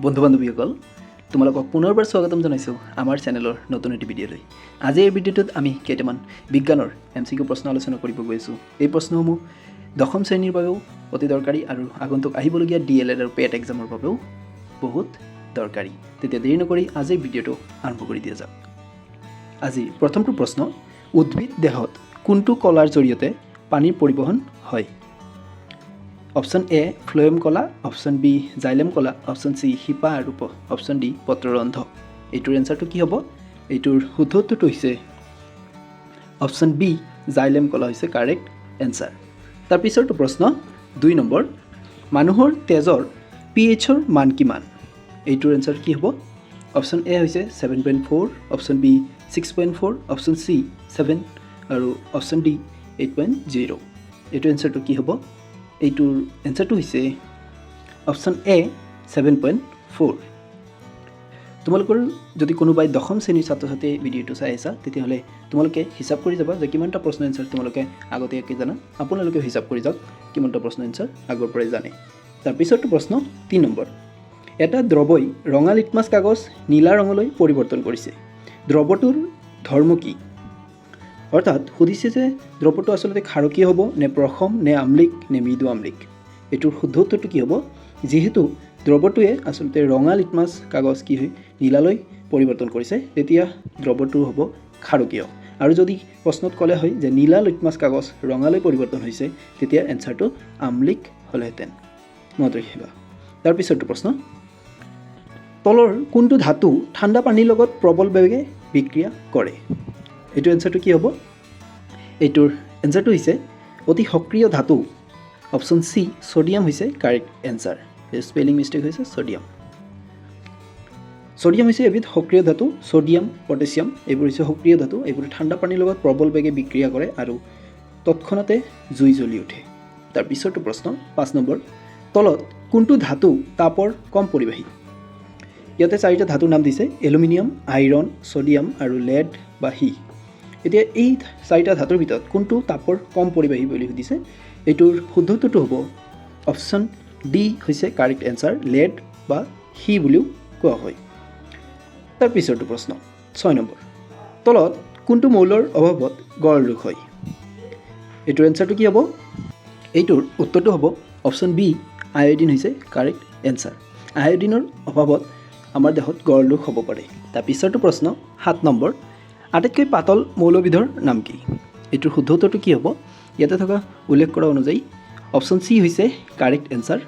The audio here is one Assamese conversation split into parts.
বন্ধু বান্ধৱীসকল তোমালোকক পুনৰবাৰ স্বাগতম জনাইছোঁ আমাৰ চেনেলৰ নতুন এটি ভিডিঅ'লৈ। আজি এই ভিডিঅ'টোত আমি কেইটামান বিজ্ঞানৰ MCQ প্ৰশ্ন আলোচনা কৰিব গৈ আছোঁ। এই প্ৰশ্নসমূহ দশম শ্ৰেণীৰ বাবেও অতি দৰকাৰী আৰু আগন্তুক আহিবলগীয়া DLED আৰু PET এক্সামৰ বাবেও বহুত দৰকাৰী। তেতিয়া দেৰি নকৰি আজিৰ ভিডিঅ'টো আৰম্ভ কৰি দিয়া যাওক। আজি প্ৰথমটো প্ৰশ্ন, উদ্ভিদ দেহত কোনটো কলাৰ জৰিয়তে পানীৰ পৰিবহণ হয়? অপশ্যন এ ফ্লোয়েম কলা, অপশ্যন বি জাইলেম কলা, অপশ্যন চি শিপা আৰু অপশ্যন ডি পত্ৰৰন্ধ্ৰ। এইটোৰ এনচাৰটো কি হ'ব? এইটোৰ শুদ্ধ উত্তৰটো হৈছে অপশ্যন বি জাইলেম কলা হৈছে কাৰেক্ট এনচাৰ। তাৰ পিছৰটো প্ৰশ্ন 2 নম্বৰ, মানুহৰ তেজৰ pH-ৰ মান কিমান? এইটোৰ এনচাৰ কি হ'ব? অপশ্যন এ হৈছে 7.4, অপশ্যন বি 6.4, অপশ্যন চি 7 আৰু অপশ্যন ডি 8.0। এইটোৰ এনচাৰটো কি হ'ব? এইটোৰ এনচাৰটো হৈছে অপশ্যন এ 7.4। তোমালোকৰ যদি কোনোবাই দশম শ্ৰেণীৰ ছাত্ৰ ছাত্ৰীয়ে ভিডিঅ'টো চাই আছা তেতিয়াহ'লে তোমালোকে হিচাপ কৰি যাবা যে কিমানটা প্ৰশ্ন এনচাৰ তোমালোকে আগতীয়াকৈ জানা। আপোনালোকেও হিচাপ কৰি যাওক কিমানটা প্ৰশ্ন এনচাৰ আগৰ পৰাই জানে। তাৰপিছৰটো প্ৰশ্ন 3 নম্বৰ, এটা দ্ৰৱই ৰঙা লিটমাছ কাগজ নীলা ৰঙলৈ পৰিৱৰ্তন কৰিছে, দ্ৰৱটোৰ ধৰ্ম কি? অৰ্থাৎ সুধিছে যে দ্ৰৱটো আচলতে ক্ষাৰকীয় হ'ব নে প্ৰসম নে আমলিক নে মৃদু আমলিক? এইটোৰ শুদ্ধ উত্তৰটো কি হ'ব? যিহেতু দ্ৰৱটোৱে আচলতে ৰঙা লিটমাছ কাগজ কি হয় নীলালৈ পৰিৱৰ্তন কৰিছে, তেতিয়া দ্ৰৱটো হ'ব ক্ষাৰকীয়। আৰু যদি প্ৰশ্নত ক'লে হয় যে নীলা লিটমাছ কাগজ ৰঙালৈ পৰিৱৰ্তন হৈছে, তেতিয়া এনচাৰটো আমলিক হ'লহেঁতেন। মনত ৰাখিবা। তাৰপিছৰটো প্ৰশ্ন, তলৰ কোনটো ধাতু ঠাণ্ডা পানীৰ লগত প্ৰবল বেগে বিক্ৰিয়া কৰে? এইটো এনচাৰটো কি হ'ব? এইটোৰ এনচাৰটো হৈছে অতি সক্ৰিয় ধাতু। অপশ্যন চি ছ'ডিয়াম হৈছে কাৰেক্ট এনচাৰ। স্পেলিং মিষ্টেক হৈছে ছ'ডিয়াম। ছ'ডিয়াম হৈছে এবিধ সক্ৰিয় ধাতু। ছ'ডিয়াম, পটাছিয়াম এইবোৰ হৈছে সক্ৰিয় ধাতু। এইবোৰ ঠাণ্ডা পানীৰ লগত প্ৰবল বেগে বিক্ৰিয়া কৰে আৰু তৎক্ষণাতে জুই জ্বলি উঠে। তাৰ পিছৰটো প্ৰশ্ন 5 নম্বৰ, তলত কোনটো ধাতু তাপৰ কম পৰিবাহী? ইয়াতে 4টা ধাতুৰ নাম দিছে, এলুমিনিয়াম, আইৰণ, ছ'ডিয়াম আৰু লেড বা সি। এতিয়া এই 4টা ধাতুৰ ভিতৰত কোনটো তাপৰ কম পৰিবাহী বুলি সুধিছে? এইটোৰ শুদ্ধ উত্তৰটো হ'ব অপশ্যন ডি হৈছে কাৰেক্ট এনচাৰ, লেড বা সি বুলিও কোৱা হয়। তাৰ পিছৰটো প্ৰশ্ন 6 নম্বৰ, তলত কোনটো মৌলৰ অভাৱত গড় ৰোগ হয়? এইটোৰ এনচাৰটো কি হ'ব? এইটোৰ উত্তৰটো হ'ব অপশ্যন বি আয়ডিন হৈছে কাৰেক্ট এনচাৰ। আয়ডিনৰ অভাৱত আমাৰ দেহত গড় ৰোগ হ'ব পাৰে। তাৰ পিছৰটো প্ৰশ্ন 7 নম্বৰ, আটাইতকৈ পাতল মৌলবিধৰ নাম কি? এইটোৰ শুদ্ধ উত্তৰটো কি হ'ব? ইয়াতে থকা উল্লেখ কৰা অনুযায়ী অপশ্যন চি হৈছে কাৰেক্ট এনচাৰ,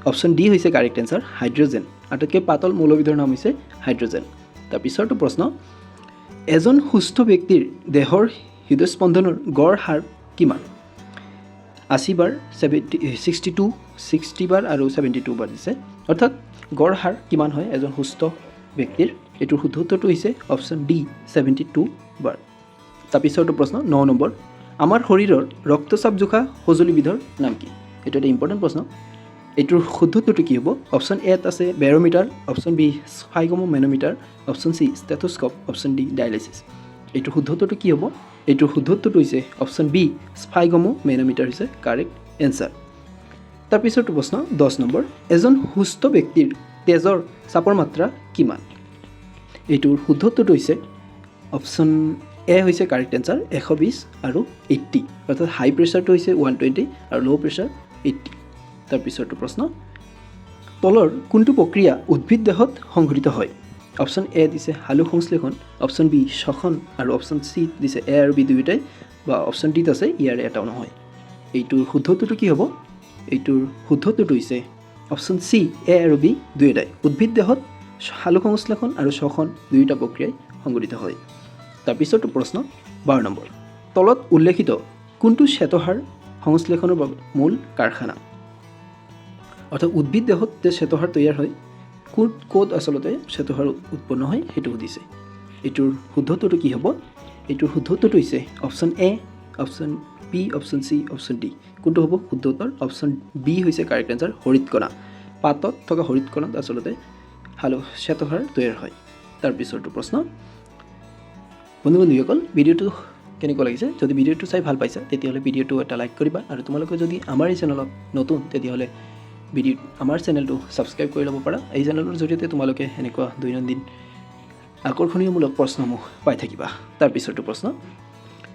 অপশ্যন ডি হৈছে কাৰেক্ট এনচাৰ, হাইড্ৰজেন। আটাইতকৈ পাতল মৌলবিধৰ নাম হৈছে হাইড্ৰজেন। তাৰ পিছৰটো প্ৰশ্ন, এজন সুস্থ ব্যক্তিৰ দেহৰ হৃদস্পন্দনৰ গড় হাৰ কিমান? 80 বাৰ, 60 বাৰ আৰু 72 বাৰ দিছে। অৰ্থাৎ গড় হাৰ কিমান হয় এজন সুস্থ ব্যক্তিৰ? এইটোৰ শুদ্ধ উত্তৰটো হৈছে অপশ্যন ডি 72 বাৰ। তাৰপিছৰটো প্ৰশ্ন 9 নম্বৰ, আমাৰ শৰীৰৰ ৰক্তচাপ জোখা সঁজুলিবিধৰ নাম কি? এইটো এটা ইম্পৰ্টেণ্ট প্ৰশ্ন। এইটোৰ শুদ্ধ উত্তৰটো কি হ'ব? অপশ্যন এত আছে barometer, option B sphygmomanometer, option C stethoscope, option D dialysis. এইটোৰ শুদ্ধ উত্তৰটো কি হ'ব? এইটোৰ শুদ্ধ উত্তৰটো হৈছে অপশ্যন বি স্ফাইগমোমেনোমিটাৰ হৈছে কাৰেক্ট এনচাৰ। তাৰপিছৰটো প্ৰশ্ন 10 নম্বৰ, এজন সুস্থ ব্যক্তিৰ তেজৰ চাপৰ মাত্ৰা কিমান? এইটোৰ শুদ্ধ উত্তৰটো হৈছে অপশ্যন এ হৈছে কাৰেক্ট এনচাৰ, 120 আৰু 80। অৰ্থাৎ হাই প্ৰেছাৰটো হৈছে 120 আৰু ল' প্ৰেছাৰ 80। তাৰপিছৰটো প্ৰশ্ন, তলৰ কোনটো প্ৰক্ৰিয়া উদ্ভিদ দেহত সংঘটিত হয়? অপশ্যন এ দিছে সালোক সংশ্লেষণ, অপশ্যন বি শ্বসন আৰু অপশ্যন চি দিছে এ আৰু বি দুয়োটাই, বা অপশ্যন ডিত আছে ইয়াৰে এটাও নহয়। এইটোৰ শুদ্ধ উত্তৰটো কি হ'ব? এইটোৰ শুদ্ধ উত্তৰটো হৈছে অপশ্যন চি এ আৰু বি দুয়োটাই। উদ্ভিদ দেহত সালোক সংশ্লেষণ আৰু শ্বসন দুয়োটা প্ৰক্ৰিয়াই সংঘটিত হয়। তাৰপিছৰটো প্ৰশ্ন 12 নম্বৰ, তলত উল্লেখিত কোনটো শ্বেতসাৰ সংশ্লেষণৰ বাবে মূল কাৰখানা? অৰ্থাৎ উদ্ভিদ দেহত যে শ্বেতসাৰ তৈয়াৰ হয় ক'ত আচলতে শ্বেতসাৰ উৎপন্ন হয় সেইটো সুধিছে। এইটোৰ শুদ্ধ উত্তৰটো কি হ'ব? এইটোৰ শুদ্ধ উত্তৰটো হৈছে option A, option B, option C, option D. কোনটো হ'ব শুদ্ধ উত্তৰ? অপশ্যন বি হৈছে কাৰেক্ট এনচাৰ, হৰিতকণা। পাতত থকা হৰিতকণাত আচলতে শ্বেতসাৰ তৈয়াৰ হয়। তাৰপিছৰটো প্ৰশ্ন, বন্ধু বান্ধৱীসকল ভিডিঅ'টো কেনেকুৱা লাগিছে? যদি ভিডিঅ'টো চাই ভাল পাইছা তেতিয়াহ'লে ভিডিঅ'টো এটা লাইক কৰিবা, আৰু তোমালোকে যদি আমাৰ এই চেনেলত নতুন তেতিয়াহ'লে আমাৰ চেনেলটো ছাবস্ক্ৰাইব কৰি ল'ব পাৰা। এই চেনেলৰ জৰিয়তে তোমালোকে এনেকুৱা দৈনন্দিন আকৰ্ষণীয়মূলক প্ৰশ্নসমূহ পাই থাকিবা। তাৰ পিছৰটো প্ৰশ্ন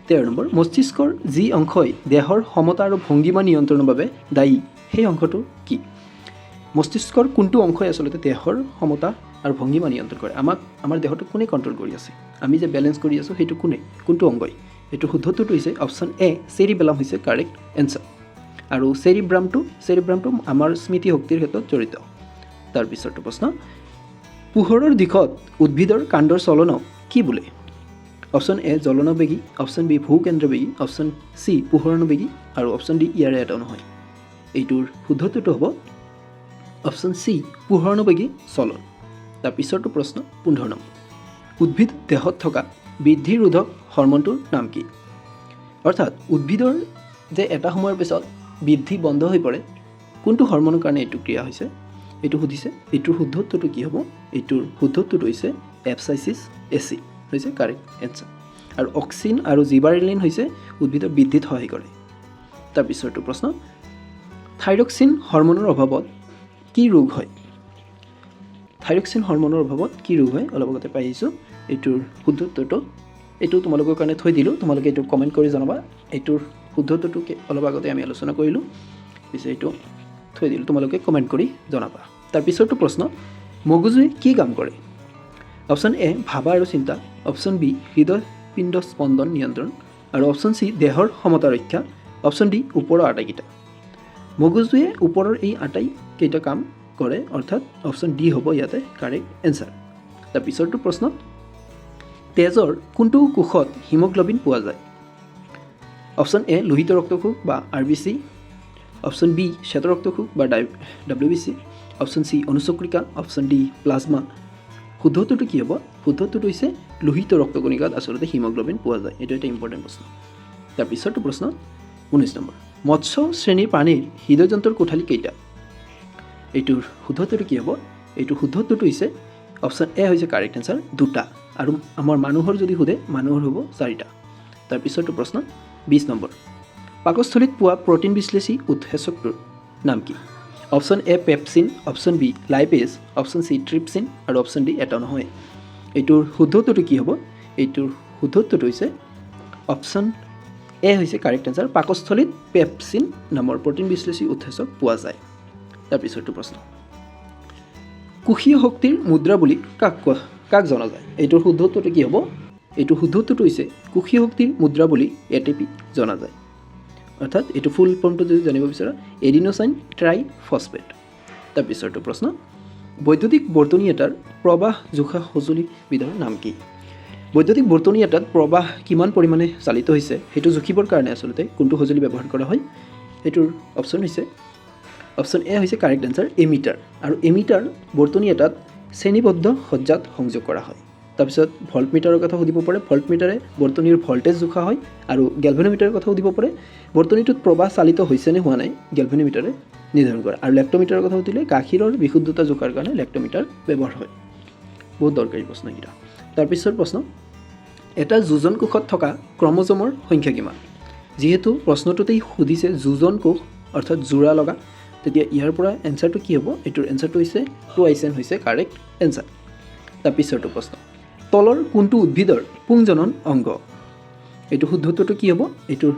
13 নম্বৰ, মস্তিষ্কৰ যি অংশই দেহৰ সমতা আৰু ভংগিমা নিয়ন্ত্ৰণৰ বাবে দায়ী সেই অংশটো কি? মস্তিষ্কৰ কোনটো অংশই আচলতে দেহৰ সমতা আৰু ভংগিমা নিয়ন্ত্ৰণ কৰে? আমাৰ দেহটো কোনে কণ্ট্ৰল কৰি আছে? আমি যে বেলেঞ্চ কৰি আছোঁ সেইটো কোনটো অংগই? এইটো শুদ্ধটোতো হৈছে অপশ্যন এ চেৰিবেলাম হৈছে কাৰেক্ট এনচাৰ। আৰু চেৰিব্ৰামটো আমাৰ স্মৃতি শক্তিৰ ক্ষেত্ৰত জড়িত। তাৰপিছৰটো প্ৰশ্ন, পোহৰৰ দিশত উদ্ভিদৰ কাণ্ডৰ চলনক কি বোলে? অপশ্যন এ জ্বলনবেগী, অপশ্যন বি ভূকেন্দ্ৰবেগী, অপশ্যন চি পোহৰণবেগী আৰু অপশ্যন ডি ইয়াৰে এটাও নহয়। এইটোৰ শুদ্ধটোতো হ'ব অপশ্যন চি পোহৰণবেগী চলন। তাৰপিছৰটো প্ৰশ্ন 15 নম্বৰ, উদ্ভিদ দেহত থকা বৃদ্ধিৰোধক হৰম'নটোৰ নাম কি? অৰ্থাৎ উদ্ভিদৰ যে এটা সময়ৰ পিছত বৃদ্ধি বন্ধ হৈ পৰে, কোনটো হৰম'নৰ কাৰণে এইটো ক্ৰিয়া হৈছে এইটো সুধিছে। এইটোৰ শুদ্ধত্বটো কি হ'ব? এইটোৰ শুদ্ধত্বটো হৈছে এপচাইচিছ এচি হৈছে কাৰেক্ট এনচাৰ। আৰু অক্সিন আৰু জিবাৰেলিন হৈছে উদ্ভিদৰ বৃদ্ধিত সহায় কৰে। তাৰপিছৰটো প্ৰশ্ন, থাইৰক্সিন হৰম'নৰ অভাৱত কি ৰোগ হয়? থাইৰক্সিন হৰম'নৰ অভাৱত কি ৰোগ হয় অলপ আগতে পাই আহিছোঁ। এইটোৰ শুদ্ধত্বটো এইটো তোমালোকৰ কাৰণে থৈ দিলোঁ, তোমালোকে এইটো কমেণ্ট কৰি জনাবা। এইটোৰ শুদ্ধত্বটো অলপ আগতে আমি আলোচনা কৰিলোঁ, পিছে এইটো থৈ দিলোঁ, তোমালোকে কমেণ্ট কৰি জনাবা। তাৰপিছৰটো প্ৰশ্ন, মগজুৱে কি কাম কৰে? অপশ্যন এ ভাবা আৰু চিন্তা, অপশ্যন বি হৃদয়পিণ্ড স্পন্দন নিয়ন্ত্ৰণ আৰু অপশ্যন চি দেহৰ সমতা ৰক্ষা, অপশ্যন ডি ওপৰৰ আটাইকেইটা। মগজুৱে ওপৰৰ এই আটাইকেইটা কাম কৰে, অৰ্থাৎ অপশ্যন ডি হ'ব ইয়াতে কাৰেক্ট এনচাৰ। তাৰপিছৰটো প্ৰশ্ন, তেজৰ কোনটো কোষত হিমগ্ল'বিন পোৱা যায়? অপশ্যন এ লোহিত ৰক্তকোষ বা RBC, অপশ্যন বি শ্বেত ৰক্তকোষ বা WBC, অপশ্যন চি অনুচক্ৰিকা, অপশ্যন ডি প্লাজমা। শুদ্ধটোতো কি হ'ব? শুদ্ধটোতো হৈছে লোহিত ৰক্তকণিকাত আচলতে হিমগ্ল'বিন পোৱা যায়। এইটো এটা ইম্পৰ্টেণ্ট প্ৰশ্ন। তাৰপিছৰটো প্ৰশ্ন 19 নম্বৰ, মৎস্য শ্ৰেণীৰ প্ৰাণীৰ হৃদযন্ত্ৰৰ কোঠালি কেইটা? এইটোৰ শুদ্ধটোতো কি হ'ব? এইটোৰ শুদ্ধটোতো হৈছে অপশ্যন এ হৈছে কাৰেক্ট এনচাৰ 2টা। আৰু আমাৰ মানুহৰ যদি সোধে মানুহৰ হ'ব 4টা। তাৰপিছৰটো প্ৰশ্ন 20 নম্বৰ, পাকস্থলীত পোৱা প্ৰ'টিন বিশ্লেষী উৎসেচকটোৰ নাম কি? Option A pepsin, option B lipase, option C trypsin আৰু অপশ্যন ডি এটাও নহয়। এইটোৰ শুদ্ধত্বটো কি হ'ব? এইটোৰ শুদ্ধত্বটো হৈছে অপশ্যন এ হৈছে কাৰেক্ট এনচাৰ। পাকস্থলীত পেপচিন নামৰ প্ৰ'টিন বিশ্লেষী উৎসেচক পোৱা যায়। তাৰপিছৰটো প্ৰশ্ন, কোষীয় শক্তিৰ মুদ্ৰা বুলি কাক জনা যায়? এইটোৰ শুদ্ধত্বটো কি হ'ব? এইটোৰ শুদ্ধত্বটো হৈছে কোষীয় শক্তিৰ মুদ্ৰা বুলি ATP জনা যায়। অৰ্থাৎ এইটো ফুল ফৰ্মটো যদি জানিব বিচৰা এডিনোচাইন ট্ৰাইফচফেট। তাৰপিছৰটো প্ৰশ্ন, বৈদ্যুতিক বৰ্তনী এটাৰ প্ৰবাহ জোখা সঁজুলিবিধৰ নাম কি? বৈদ্যুতিক বৰ্তনী এটাত প্ৰবাহ কিমান পৰিমাণে চালিত হৈছে সেইটো জুখিবৰ কাৰণে আচলতে কোনটো সঁজুলি ব্যৱহাৰ কৰা হয়? সেইটোৰ অপশ্যন হৈছে অপশ্যন এ হৈছে কাৰেক্ট এনচাৰ এমিটাৰ। আৰু এমিটাৰ বৰ্তনী এটাত শ্ৰেণীবদ্ধ সজ্জাত সংযোগ কৰা হয়। তাৰপিছত ভল্ট মিটাৰৰ কথা সুধিব পাৰে, ভল্ট মিটাৰে বৰ্তনীৰ ভল্টেজ জোখা হয়। আৰু গেলভেনোমিটাৰৰ কথা সুধিব পাৰে, বৰ্তনীটোত প্ৰবাহ চালিত হৈছে নে হোৱা নাই গেলভেনোমিটাৰে নিৰ্ধাৰণ কৰে। আৰু লেক্টমিটাৰৰ কথা সুধিলে গাখীৰৰ বিশুদ্ধতা জোখাৰ কাৰণে লেক্টমিটাৰ ব্যৱহাৰ হয়। বহুত দৰকাৰী প্ৰশ্ন এইকেইটা। তাৰপিছৰ প্ৰশ্ন, এটা যোজন কোষত থকা ক্ৰম'জমৰ সংখ্যা কিমান? যিহেতু প্ৰশ্নটোতেই সুধিছে যোজন কোষ অৰ্থাৎ যোৰা লগা, তেতিয়া ইয়াৰ পৰা এনচাৰটো কি হ'ব? এইটোৰ এনচাৰটো হৈছে 2n হৈছে কাৰেক্ট এনচাৰ। তাৰপিছৰটো প্ৰশ্ন, তলৰ কোনটো উদ্ভিদৰ পুংজনন অংগ? এইটো শুদ্ধত্বটো কি হ'ব? এইটোৰ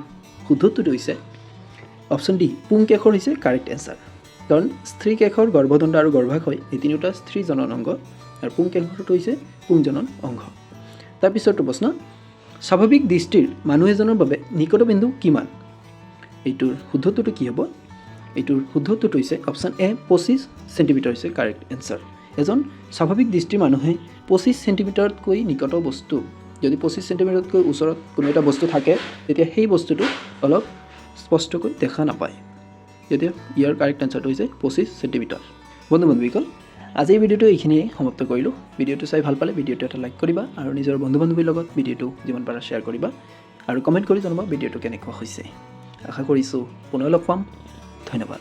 শুদ্ধত্বটো হৈছে অপশ্যন ডি পুংকেশৰ হৈছে কাৰেক্ট এনচাৰ। কাৰণ স্ত্ৰীকেশৰ, গৰ্ভদণ্ড আৰু গৰ্ভাশয় এই তিনিওটা স্ত্ৰী জনন অংগ, আৰু পুংকেশৰটো হৈছে পুংজনন অংগ। তাৰপিছৰটো প্ৰশ্ন, স্বাভাৱিক দৃষ্টিৰ মানুহ এজনৰ বাবে নিকটবিন্দু কিমান? এইটোৰ শুদ্ধত্বটো কি হ'ব? এইটোৰ শুদ্ধত্বটো হৈছে অপশ্যন এ 25 চেণ্টিমিটাৰ হৈছে কাৰেক্ট এনচাৰ। এজন স্বাভাৱিক দৃষ্টিৰ মানুহে 25 চেণ্টিমিটাৰতকৈ নিকট বস্তু, যদি 25 চেণ্টিমিটাৰতকৈ ওচৰত কোনো এটা বস্তু থাকে তেতিয়া সেই বস্তুটো অলপ স্পষ্টকৈ দেখা নাপায়। তেতিয়া ইয়াৰ কাৰেক্ট এনচাৰটো হৈছে 25 চেণ্টিমিটাৰ। বন্ধুসকল, আজিৰ ভিডিঅ'টো এইখিনিয়ে সমাপ্ত কৰিলোঁ। ভিডিঅ'টো চাই ভাল পালে ভিডিঅ'টো এটা লাইক কৰিবা আৰু নিজৰ বন্ধু বান্ধৱীৰ লগত ভিডিঅ'টো যিমান পাৰা শ্বেয়াৰ কৰিবা আৰু কমেণ্ট কৰি জনাবা ভিডিঅ'টো কেনেকুৱা হৈছে। আশা কৰিছোঁ পুনৰ লগ পাম। ধন্যবাদ।